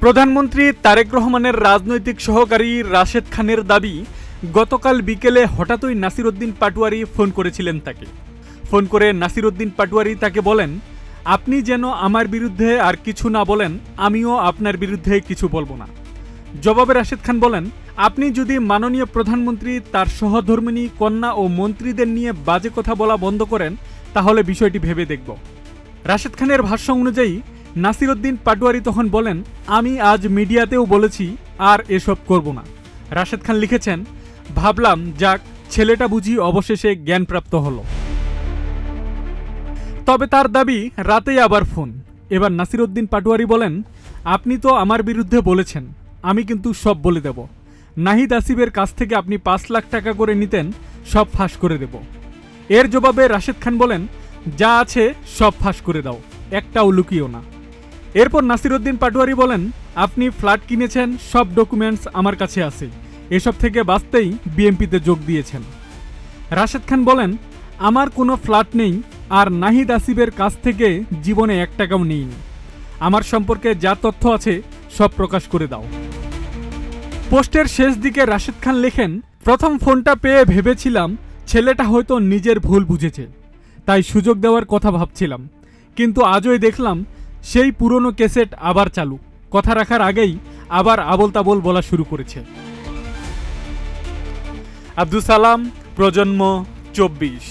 প্রধানমন্ত্রী তারেক রহমানের রাজনৈতিক সহকারী রাশেদ খানের দাবি, গতকাল বিকেলে হঠাৎই নাসিরউদ্দিন পাটোয়ারি ফোন করেছিলেন তাকে। ফোন করে নাসিরউদ্দিন পাটোয়ারি তাকে বলেন, আপনি যেন আমার বিরুদ্ধে আর কিছু না বলেন, আমিও আপনার বিরুদ্ধে কিছু বলবো না। জবাবে রাশেদ খান বলেন, আপনি যদি মাননীয় প্রধানমন্ত্রী তার সহধর্মিণী কন্যা ও মন্ত্রীদের নিয়ে বাজে কথা বলা বন্ধ করেন, তাহলে বিষয়টি ভেবে দেখব। রাশেদ খানের ভাষ্য অনুযায়ী নাসিরউদ্দিন পাটোয়ারি তখন বলেন, আমি আজ মিডিয়াতেও বলেছি আর এসব করব না। রাশেদ খান লিখেছেন, ভাবলাম যাক, ছেলেটা বুঝি অবশেষে জ্ঞানপ্রাপ্ত হলো। তবে তার দাবি, রাতেই আবার ফোন। এবার নাসিরউদ্দিন পাটোয়ারি বলেন, আপনি তো আমার বিরুদ্ধে বলেছেন, আমি কিন্তু সব বলে দেব। নাহিদ আসিফের কাছ থেকে আপনি 5 লাখ টাকা করে নিতেন, সব ফাঁস করে দেব। এর জবাবে রাশেদ খান বলেন, যা আছে সব ফাঁস করে দাও, একটাও লুকিও না। এরপর নাসিরউদ্দিন পাটোয়ারি বলেন, আপনি ফ্ল্যাট কিনেছেন, সব ডকুমেন্টস আমার কাছে আছে, এসব থেকে বাঁচতেই বিএনপিতে যোগ দিয়েছেন। রাশেদ খান বলেন, আমার কোনো ফ্ল্যাট নেই, আর নাহিদ আসিফের কাছ থেকে জীবনে 1 টাকাও নেইনি। আমার সম্পর্কে যা তথ্য আছে সব প্রকাশ করে দাও। পোস্টের শেষ দিকে রাশেদ খান লেখেন, প্রথম ফোনটা পেয়ে ভেবেছিলাম ছেলেটা হয়তো নিজের ভুল বুঝেছে, তাই সুযোগ দেওয়ার কথা ভাবছিলাম, কিন্তু আজই দেখলাম সেই পুরনো ক্যাসেট আবার চালু, কথা রাখার আগেই আবার আবোল তাবোল বলা শুরু করেছে। আব্দুল সালাম, প্রজন্ম 24।